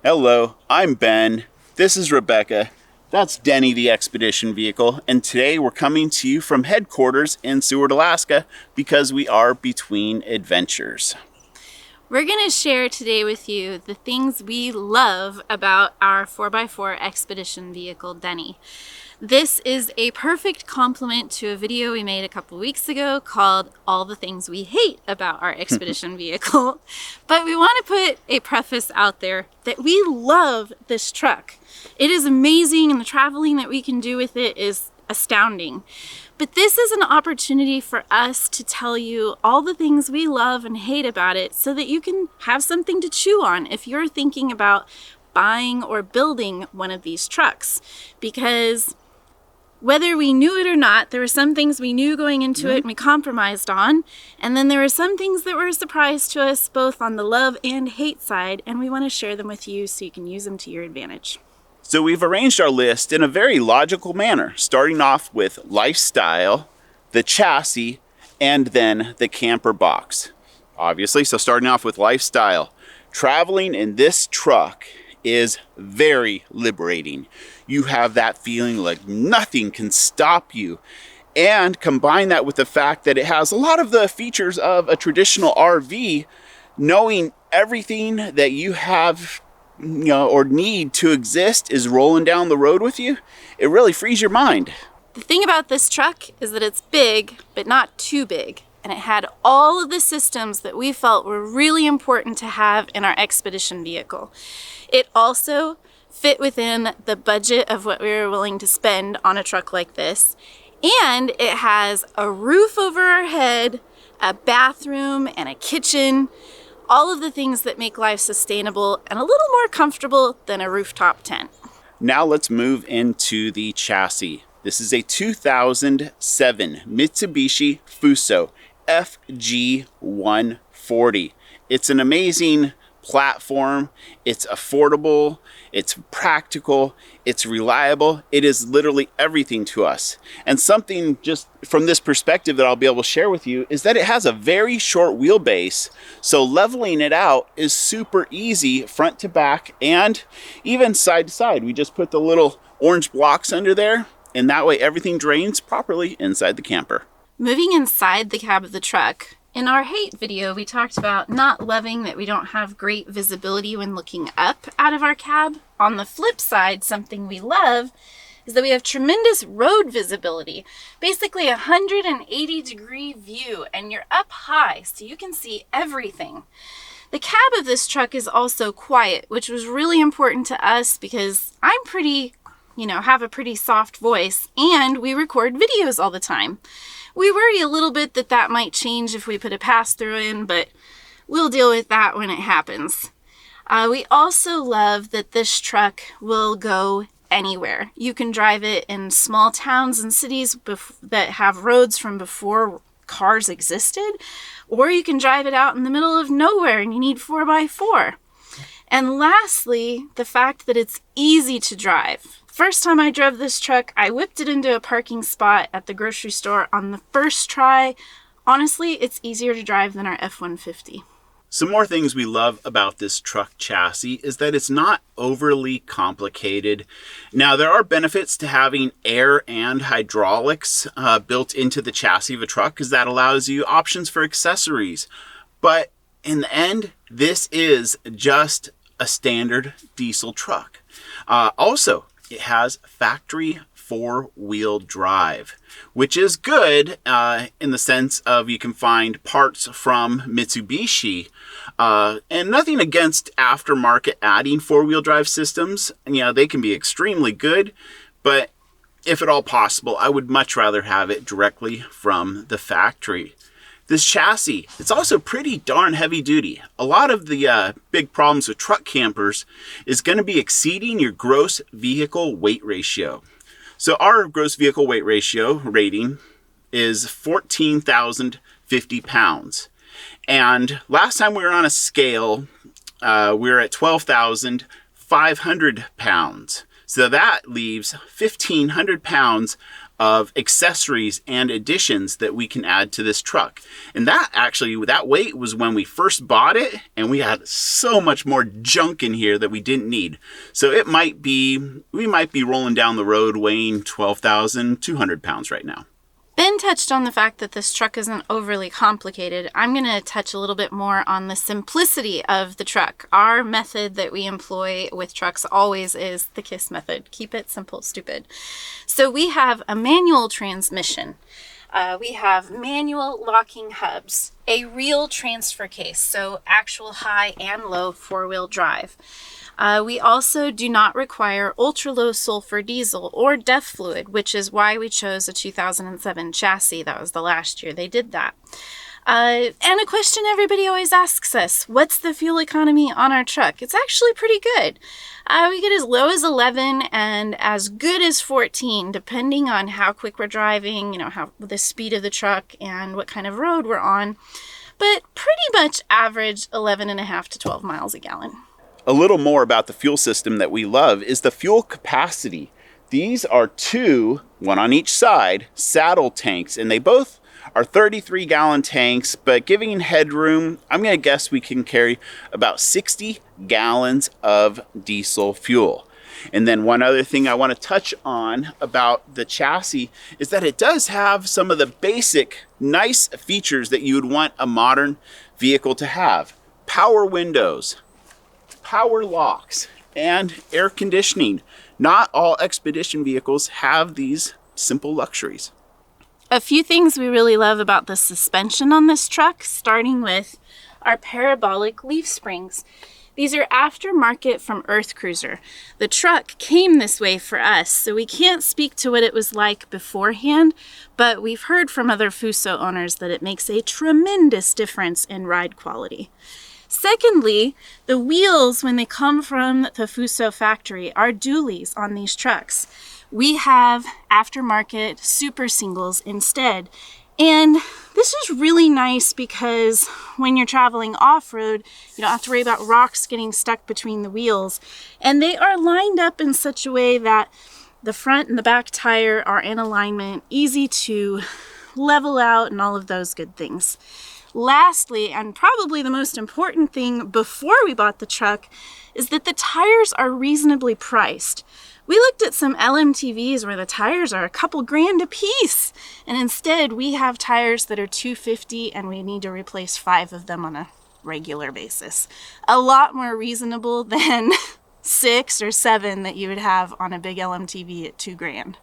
Hello, I'm Ben. This is Rebecca. That's Denny, the expedition vehicle, and today we're coming to you from headquarters in Seward, Alaska, because we are between adventures. We're going to share today with you the things we love about our 4x4 expedition vehicle, Denny. This is a perfect complement to a video we made a couple weeks ago called All the Things We Hate About Our Expedition Vehicle. But we want to put a preface out there that we love this truck. It is amazing, and the traveling that we can do with it is astounding. But this is an opportunity for us to tell you all the things we love and hate about it so that you can have something to chew on if you're thinking about buying or building one of these trucks. Because whether we knew it or not, there were some things we knew going into it and we compromised on. And then there were some things that were a surprise to us, both on the love and hate side, and we want to share them with you so you can use them to your advantage. So we've arranged our list in a very logical manner, starting off with lifestyle, the chassis, and then the camper box. Obviously, so starting off with lifestyle. Traveling in this truck is very liberating. You have that feeling like nothing can stop you. And combine that with the fact that it has a lot of the features of a traditional RV, knowing everything that you have or need to exist is rolling down the road with you, it really frees your mind. The thing about this truck is that it's big, but not too big. And it had all of the systems that we felt were really important to have in our expedition vehicle. It also fit within the budget of what we were willing to spend on a truck like this. And it has a roof over our head, a bathroom, and a kitchen. All of the things that make life sustainable and a little more comfortable than a rooftop tent. Now let's move into the chassis. This is a 2007 Mitsubishi Fuso FG140. It's an amazing platform. It's affordable, it's practical, it's reliable. It is literally everything to us. And something just from this perspective that I'll be able to share with you is that it has a very short wheelbase. So leveling it out is super easy front to back and even side to side. We just put the little orange blocks under there, and that way everything drains properly inside the camper. Moving inside the cab of the truck, in our hate video, we talked about not loving that we don't have great visibility when looking up out of our cab. On the flip side, something we love is that we have tremendous road visibility, basically a 180-degree view, and you're up high, so you can see everything. The cab of this truck is also quiet, which was really important to us because I'm have a pretty soft voice, and we record videos all the time. We worry a little bit that might change if we put a pass-through in, but we'll deal with that when it happens. We also love that this truck will go anywhere. You can drive it in small towns and cities that have roads from before cars existed, or you can drive it out in the middle of nowhere and you need 4x4. And lastly, the fact that it's easy to drive. First time I drove this truck, I whipped it into a parking spot at the grocery store on the first try. Honestly, it's easier to drive than our F-150. Some more things we love about this truck chassis is that it's not overly complicated. Now, there are benefits to having air and hydraulics built into the chassis of a truck because that allows you options for accessories. But in the end, this is just a standard diesel truck. Also, it has factory four-wheel drive, which is good in the sense of you can find parts from Mitsubishi, and nothing against aftermarket adding four-wheel drive systems. They can be extremely good, but if at all possible, I would much rather have it directly from the factory. This chassis, it's also pretty darn heavy duty. A lot of the big problems with truck campers is going to be exceeding your gross vehicle weight ratio. So our gross vehicle weight ratio rating is 14,050 pounds. And last time we were on a scale, we were at 12,500 pounds. So that leaves 1,500 pounds of accessories and additions that we can add to this truck. And that weight was when we first bought it, and we had so much more junk in here that we didn't need. So we might be rolling down the road weighing 12,200 pounds right now. Ben touched on the fact that this truck isn't overly complicated. I'm going to touch a little bit more on the simplicity of the truck. Our method that we employ with trucks always is the KISS method. Keep it simple, stupid. So we have a manual transmission. We have manual locking hubs, a real transfer case, so actual high and low four-wheel drive. We also do not require ultra-low sulfur diesel or DEF fluid, which is why we chose a 2007 chassis. That was the last year they did that. And a question everybody always asks us, what's the fuel economy on our truck? It's actually pretty good. We get as low as 11 and as good as 14, depending on how quick we're driving, how the speed of the truck and what kind of road we're on. But pretty much average 11.5 to 12 miles a gallon. A little more about the fuel system that we love is the fuel capacity. These are two, one on each side, saddle tanks, and they both are 33-gallon tanks, but giving headroom, I'm going to guess we can carry about 60 gallons of diesel fuel. And then one other thing I want to touch on about the chassis is that it does have some of the basic nice features that you would want a modern vehicle to have. Power windows, power locks, and air conditioning. Not all expedition vehicles have these simple luxuries. A few things we really love about the suspension on this truck, starting with our parabolic leaf springs. These are aftermarket from Earth Cruiser. The truck came this way for us, so we can't speak to what it was like beforehand, but we've heard from other Fuso owners that it makes a tremendous difference in ride quality. Secondly, the wheels, when they come from the Fuso factory, are dualies on these trucks. We have aftermarket super singles instead. And this is really nice because when you're traveling off-road, you don't have to worry about rocks getting stuck between the wheels. And they are lined up in such a way that the front and the back tire are in alignment, easy to level out, and all of those good things. Lastly, and probably the most important thing before we bought the truck, is that the tires are reasonably priced. We looked at some LMTVs where the tires are a couple grand a piece, and instead we have tires that are $250 and we need to replace 5 of them on a regular basis. A lot more reasonable than 6 or 7 that you would have on a big LMTV at $2 grand.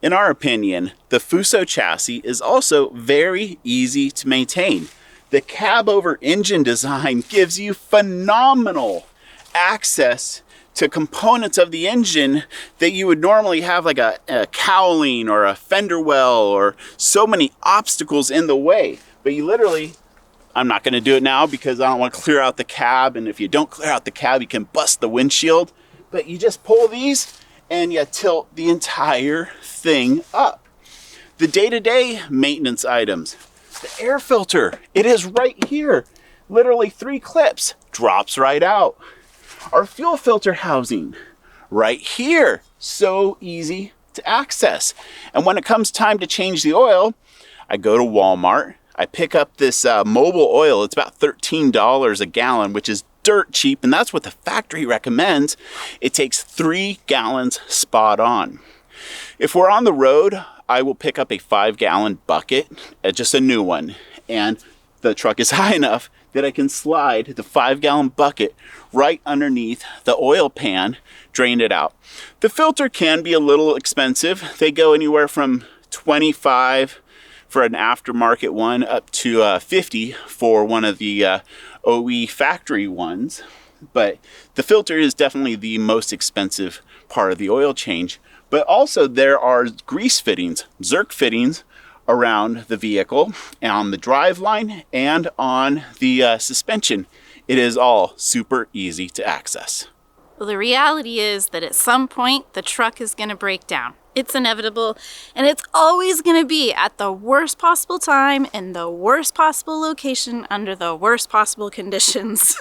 In our opinion, the Fuso chassis is also very easy to maintain. The cab-over-engine design gives you phenomenal access to components of the engine that you would normally have, like a cowling or a fender well or so many obstacles in the way. But you literally, I'm not going to do it now because I don't want to clear out the cab, and if you don't clear out the cab, you can bust the windshield. But you just pull these and you tilt the entire thing up. The day-to-day maintenance items, the air filter, it is right here. Literally 3 clips, drops right out. Our fuel filter housing, right here. So easy to access. And when it comes time to change the oil, I go to Walmart. I pick up this mobile oil. It's about $13 a gallon, which is dirt cheap, and that's what the factory recommends. It takes 3 gallons spot on. If we're on the road, I will pick up a 5-gallon bucket, just a new one, and the truck is high enough that I can slide the 5-gallon bucket right underneath the oil pan, drain it out. The filter can be a little expensive. They go anywhere from $25 for an aftermarket one up to $50 for one of the OE factory ones. But the filter is definitely the most expensive part of the oil change. But also there are grease fittings, Zerk fittings, around the vehicle, and on the driveline and on the suspension. It is all super easy to access. Well, the reality is that at some point the truck is going to break down. It's inevitable, and it's always going to be at the worst possible time in the worst possible location under the worst possible conditions.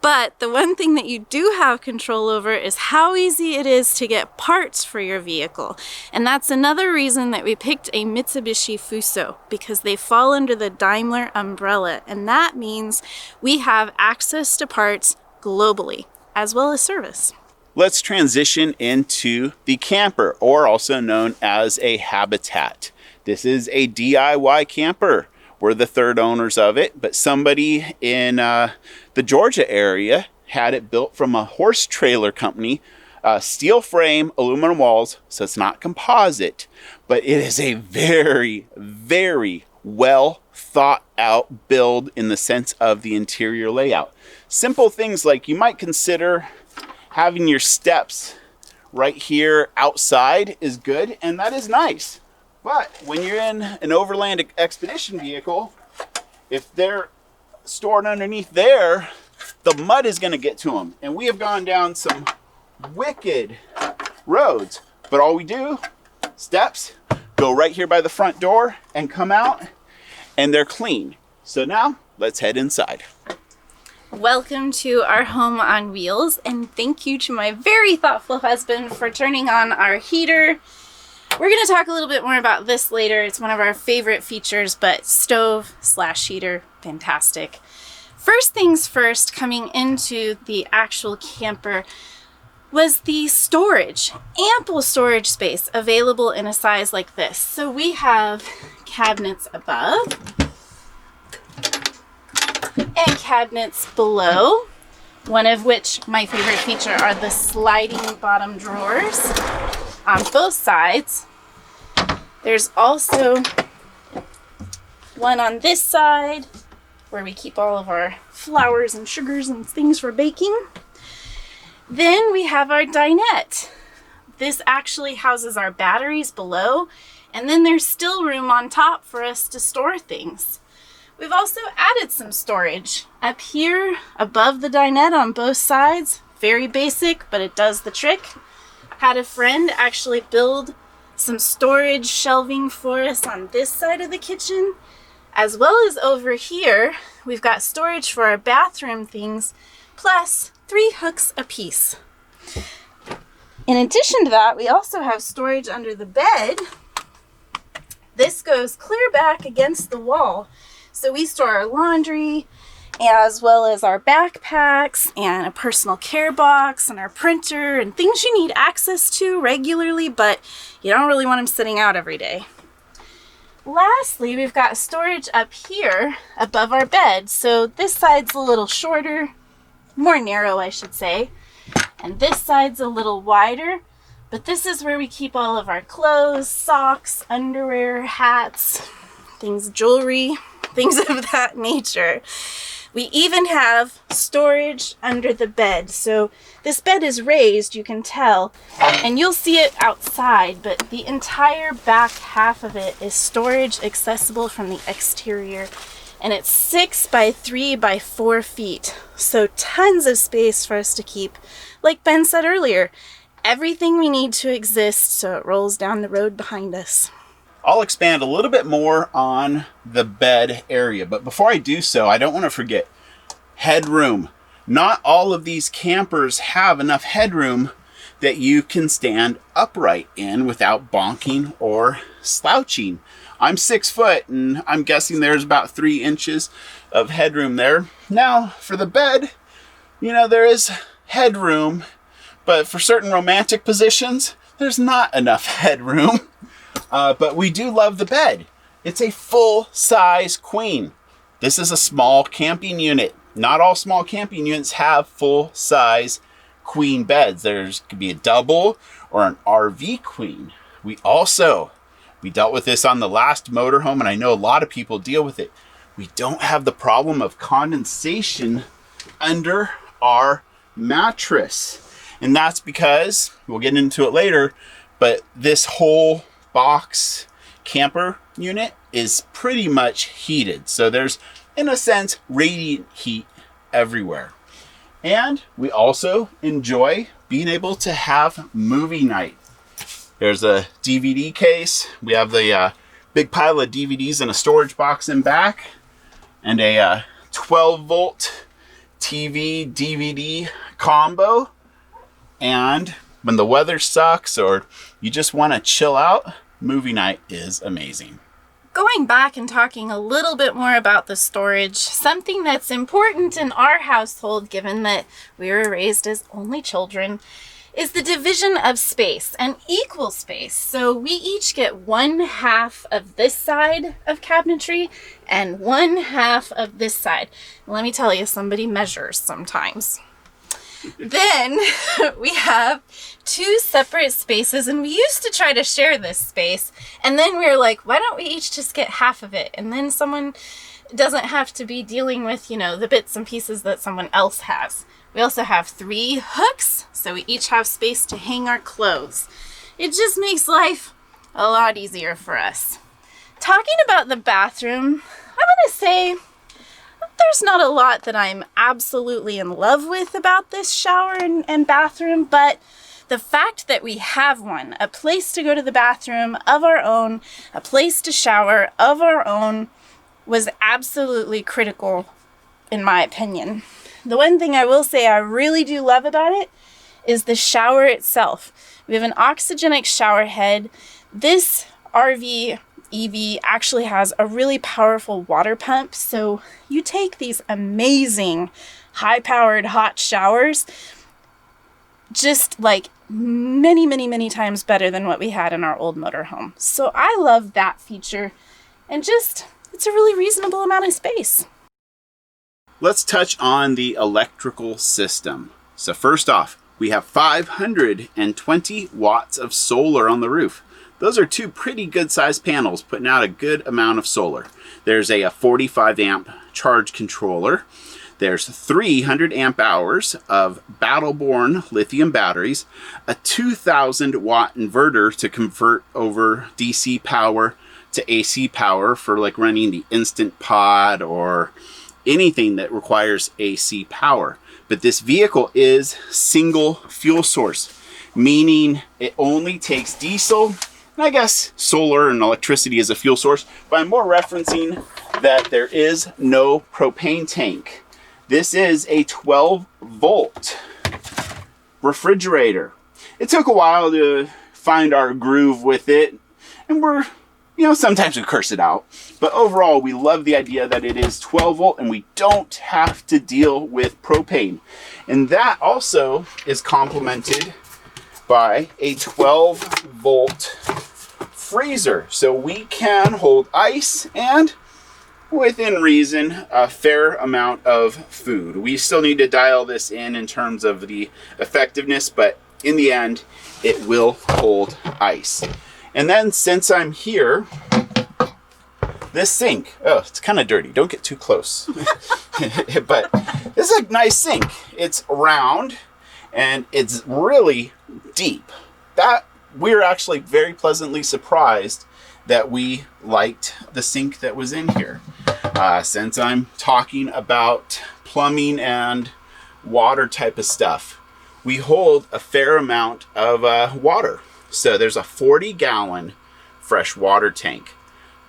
But the one thing that you do have control over is how easy it is to get parts for your vehicle. And that's another reason that we picked a Mitsubishi Fuso, because they fall under the Daimler umbrella. And that means we have access to parts globally, as well as service. Let's transition into the camper, or also known as a habitat. This is a DIY camper. We're the third owners of it, but somebody in the Georgia area had it built from a horse trailer company, steel frame, aluminum walls, so it's not composite, but it is a very, very well thought out build in the sense of the interior layout. Simple things like you might consider having your steps right here outside is good, and that is nice. But when you're in an overland expedition vehicle, if they're stored underneath there, the mud is going to get to them. And we have gone down some wicked roads. But all we do, steps, go right here by the front door and come out, and they're clean. So now, let's head inside. Welcome to our home on wheels, and thank you to my very thoughtful husband for turning on our heater. We're going to talk a little bit more about this later. It's one of our favorite features, but stove/heater, fantastic. First things first, coming into the actual camper was the storage. Ample storage space available in a size like this. So we have cabinets above and cabinets below, one of which my favorite feature are the sliding bottom drawers on both sides. There's also one on this side where we keep all of our flours and sugars and things for baking. Then we have our dinette. This actually houses our batteries below, and then there's still room on top for us to store things. We've also added some storage up here above the dinette on both sides. Very basic, but it does the trick. Had a friend actually build some storage shelving for us on this side of the kitchen, as well as over here. We've got storage for our bathroom things, plus 3 hooks apiece. In addition to that, we also have storage under the bed. This goes clear back against the wall. So we store our laundry, as well as our backpacks and a personal care box and our printer and things you need access to regularly, but you don't really want them sitting out every day. Lastly, we've got storage up here above our bed. So this side's a little shorter, more narrow, I should say, and this side's a little wider, but this is where we keep all of our clothes, socks, underwear, hats, things, jewelry, things of that nature. We even have storage under the bed. So this bed is raised, you can tell, and you'll see it outside, but the entire back half of it is storage accessible from the exterior. And it's 6 by 3 by 4 feet. So tons of space for us to keep. Like Ben said earlier, everything we need to exist so it rolls down the road behind us. I'll expand a little bit more on the bed area, but before I do so, I don't want to forget headroom. Not all of these campers have enough headroom that you can stand upright in without bonking or slouching. I'm 6 foot, and I'm guessing there's about 3 inches of headroom there. Now, for the bed, there is headroom, but for certain romantic positions, there's not enough headroom. But we do love the bed. It's a full-size queen. This is a small camping unit. Not all small camping units have full-size queen beds. There's could be a double or an RV queen. We dealt with this on the last motorhome, and I know a lot of people deal with it. We don't have the problem of condensation under our mattress. And that's because, we'll get into it later, but this whole box camper unit is pretty much heated. So there's, in a sense, radiant heat everywhere. And we also enjoy being able to have movie night. There's a DVD case. We have the big pile of DVDs in a storage box in back, and a 12 volt TV, DVD combo. And when the weather sucks or you just want to chill out, movie night is amazing. Going back and talking a little bit more about the storage, something that's important in our household, given that we were raised as only children, is the division of space and equal space. So we each get 1/2 of this side of cabinetry and 1/2 of this side. Let me tell you, somebody measures sometimes. Then we have 2 separate spaces, and we used to try to share this space, and then we were like, why don't we each just get half of it, and then someone doesn't have to be dealing with, the bits and pieces that someone else has. We also have 3 hooks, so we each have space to hang our clothes. It just makes life a lot easier for us. Talking about the bathroom, I'm gonna say there's not a lot that I'm absolutely in love with about this shower and bathroom, but the fact that we have one, a place to go to the bathroom of our own, a place to shower of our own, was absolutely critical in my opinion. The one thing I will say I really do love about it is the shower itself. We have an oxygenic shower head. This RV EV actually has a really powerful water pump, so you take these amazing high-powered hot showers just like many times better than what we had in our old motorhome. So I love that feature, and just it's a really reasonable amount of space. Let's touch on the electrical system. So first off, we have 520 watts of solar on the roof. Those are 2 pretty good sized panels putting out a good amount of solar. There's a 45 amp charge controller. There's 300 amp hours of battle-born lithium batteries, a 2000 watt inverter to convert over DC power to AC power for like running the Instant Pot or anything that requires AC power. But this vehicle is single fuel source, meaning it only takes diesel. I guess solar and electricity is a fuel source, but I'm more referencing that there is no propane tank. This is a 12-volt refrigerator. It took a while to find our groove with it, and sometimes we curse it out, but overall we love the idea that it is 12-volt and we don't have to deal with propane. And that also is complemented by a 12-volt freezer, so we can hold ice and, within reason, a fair amount of food. We still need to dial this in terms of the effectiveness, but in the end it will hold ice. And then, since I'm here, this sink, it's kind of dirty, don't get too close. But this is a nice sink. It's round and it's really deep. That we're actually very pleasantly surprised that we liked the sink that was in here. Since I'm talking about plumbing and water type of stuff, we hold a fair amount of water. So there's a 40-gallon fresh water tank.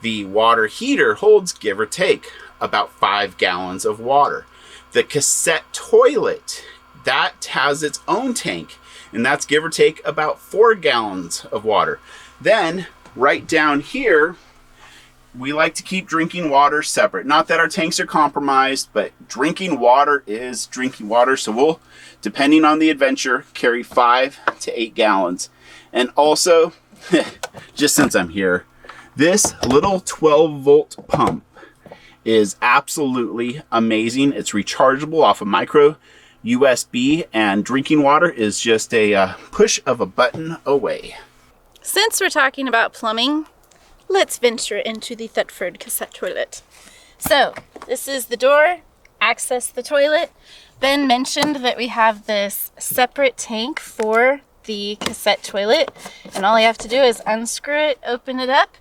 The water heater holds, give or take, about 5 gallons of water. The cassette toilet, that has its own tank, and that's give or take about 4 gallons of water. Then right down here, we like to keep drinking water separate. Not that our tanks are compromised, but drinking water is drinking water. So we'll, depending on the adventure, carry 5 to 8 gallons. And also, just since I'm here, this little 12-volt pump is absolutely amazing. It's rechargeable off a micro USB, and drinking water is just a push of a button away. Since we're talking about plumbing, let's venture into the Thetford cassette toilet. So this is the door, access the toilet. Ben mentioned that we have this separate tank for the cassette toilet, and all you have to do is unscrew it, open it up,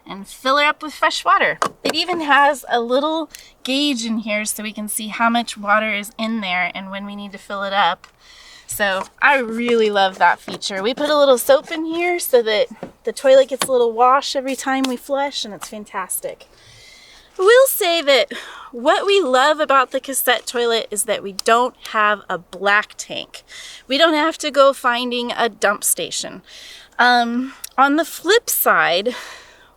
and fill it up with fresh water. It even has a little gauge in here so we can see how much water is in there and when we need to fill it up. So I really love that feature. We put a little soap in here so that the toilet gets a little wash every time we flush, and it's fantastic. We'll say that what we love about the Cassette toilet is that we don't have a black tank. We don't have to go finding a dump station. On the flip side,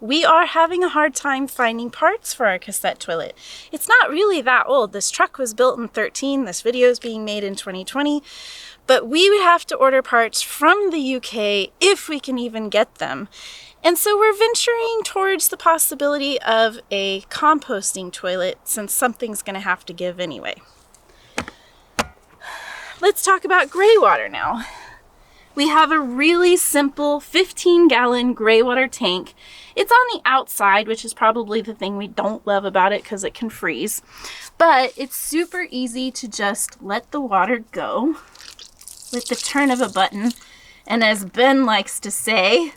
we are having a hard time finding parts for our Cassette toilet. It's not really that old. This truck was built in 2013. This video is being made in 2020. But we would have to order parts from the UK if we can even get them. And so we're venturing towards the possibility of a composting toilet, since something's going to have to give anyway. Let's talk about gray water now. We have a really simple 15-gallon gray water tank. It's on the outside, which is probably the thing we don't love about it because it can freeze. But it's super easy to just let the water go with the turn of a button. And as Ben likes to say,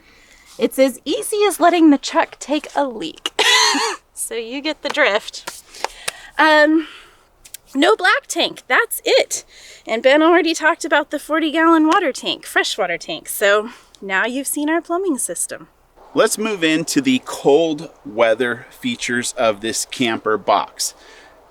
it's as easy as letting the truck take a leak. So you get the drift. No black tank, that's it. And Ben already talked about the 40-gallon water tank, freshwater tank. So now you've seen our plumbing system. Let's move into the cold weather features of this camper box.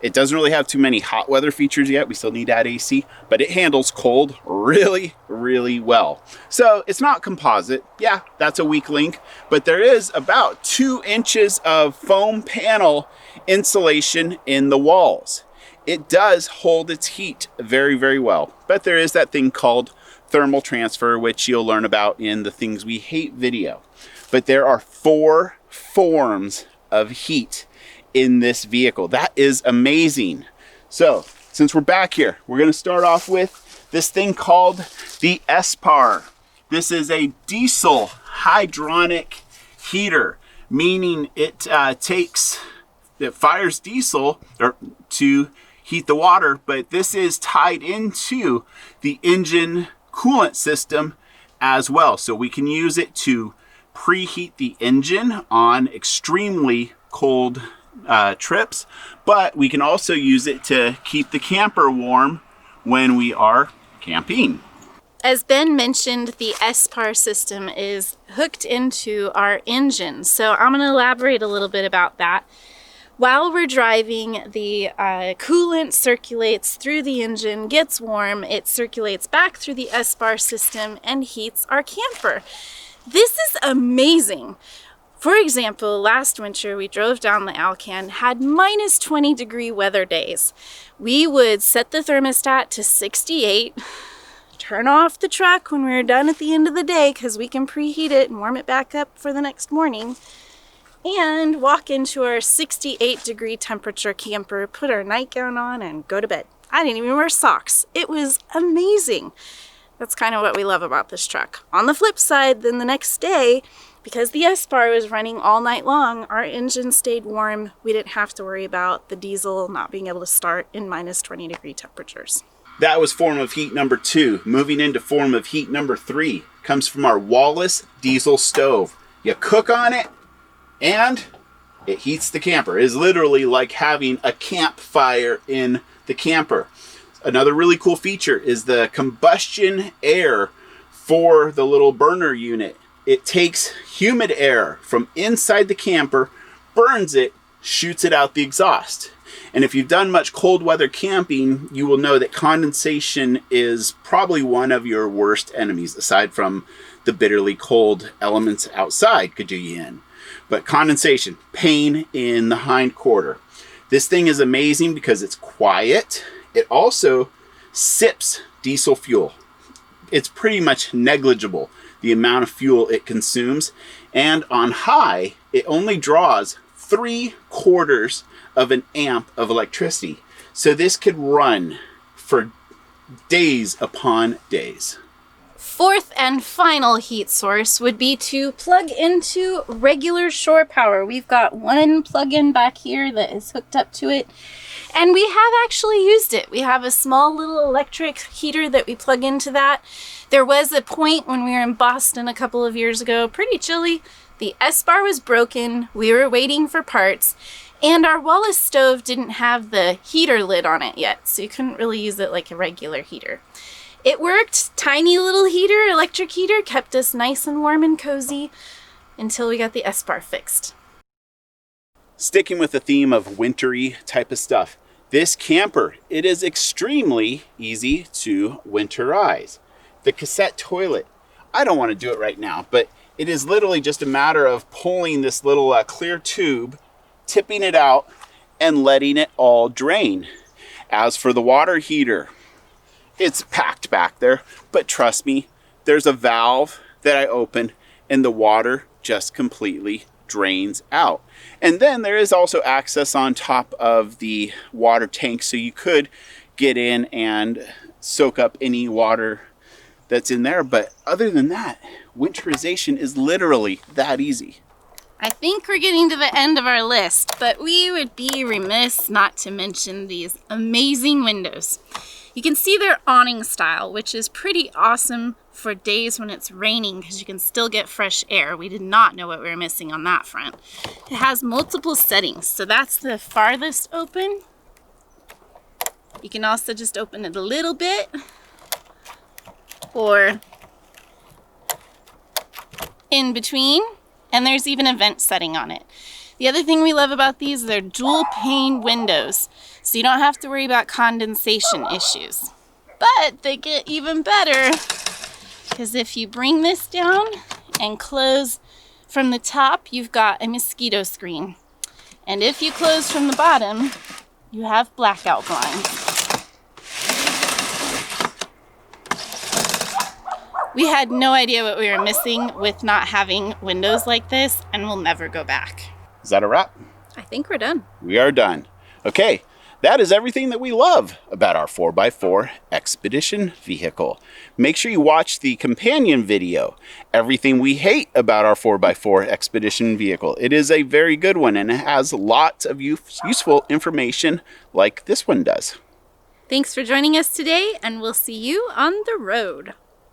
It doesn't really have too many hot weather features yet. We still need to add AC, but it handles cold really, really well. So it's not composite. Yeah, that's a weak link, but there is about 2 inches of foam panel insulation in the walls. It does hold its heat very, very well, but there is that thing called thermal transfer, which you'll learn about in the Things We Hate video. But there are 4 forms of heat in this vehicle. That is amazing. So since we're back here, we're going to start off with this thing called the SPAR. This is a diesel hydronic heater, meaning it fires diesel to heat the water, but this is tied into the engine coolant system as well. So we can use it to preheat the engine on extremely cold trips, but we can also use it to keep the camper warm when we are camping. As Ben mentioned, the SPAR system is hooked into our engine, so I'm going to elaborate a little bit about that. While we're driving, the coolant circulates through the engine, gets warm, it circulates back through the SPAR system and heats our camper. This is amazing. For example, last winter we drove down the Alcan, had minus 20 degree weather days. We would set the thermostat to 68, turn off the truck when we were done at the end of the day because we can preheat it and warm it back up for the next morning, and walk into our 68 degree temperature camper, put our nightgown on and go to bed. I didn't even wear socks. It was amazing. That's kind of what we love about this truck. On the flip side, then the next day, because the SPAR was running all night long, our engine stayed warm. We didn't have to worry about the diesel not being able to start in minus 20 degree temperatures. That was form of heat number 2. Moving into form of heat number 3 comes from our Wallace diesel stove. You cook on it and it heats the camper. It is literally like having a campfire in the camper. Another really cool feature is the combustion air for the little burner unit. It takes humid air from inside the camper, burns it, shoots it out the exhaust. And if you've done much cold weather camping, you will know that condensation is probably one of your worst enemies, aside from the bitterly cold elements outside could do you in. But condensation, pain in the hind quarter. This thing is amazing because it's quiet. It also sips diesel fuel. It's pretty much negligible, the amount of fuel it consumes. And on high, it only draws 3/4 of an amp of electricity. So this could run for days upon days. Fourth and final heat source would be to plug into regular shore power. We've got one plug-in back here that is hooked up to it, and we have actually used it. We have a small little electric heater that we plug into that. There was a point when we were in Boston a couple of years ago, pretty chilly. The SPAR was broken, we were waiting for parts, and our Wallace stove didn't have the heater lid on it yet, so you couldn't really use it like a regular heater. It worked. Tiny little heater, electric heater, kept us nice and warm and cozy until we got the SPAR fixed. Sticking with the theme of wintry type of stuff, this camper, it is extremely easy to winterize. The cassette toilet, I don't want to do it right now, but it is literally just a matter of pulling this little clear tube, tipping it out, and letting it all drain. As for the water heater, it's packed back there, but trust me, there's a valve that I open and the water just completely drains out. And then there is also access on top of the water tank, so you could get in and soak up any water that's in there. But other than that, winterization is literally that easy. I think we're getting to the end of our list, but we would be remiss not to mention these amazing windows. You can see their awning style, which is pretty awesome for days when it's raining because you can still get fresh air. We did not know what we were missing on that front. It has multiple settings, so that's the farthest open. You can also just open it a little bit, or in between, and there's even a vent setting on it. The other thing we love about these is they're dual pane windows, so you don't have to worry about condensation issues. But they get even better, because if you bring this down and close from the top, you've got a mosquito screen. And if you close from the bottom, you have blackout blinds. We had no idea what we were missing with not having windows like this, and we'll never go back. Is that a wrap? I think we're done. We are done. Okay, that is everything that we love about our 4x4 Expedition vehicle. Make sure you watch the companion video, everything we hate about our 4x4 Expedition vehicle. It is a very good one, and it has lots of useful information like this one does. Thanks for joining us today, and we'll see you on the road.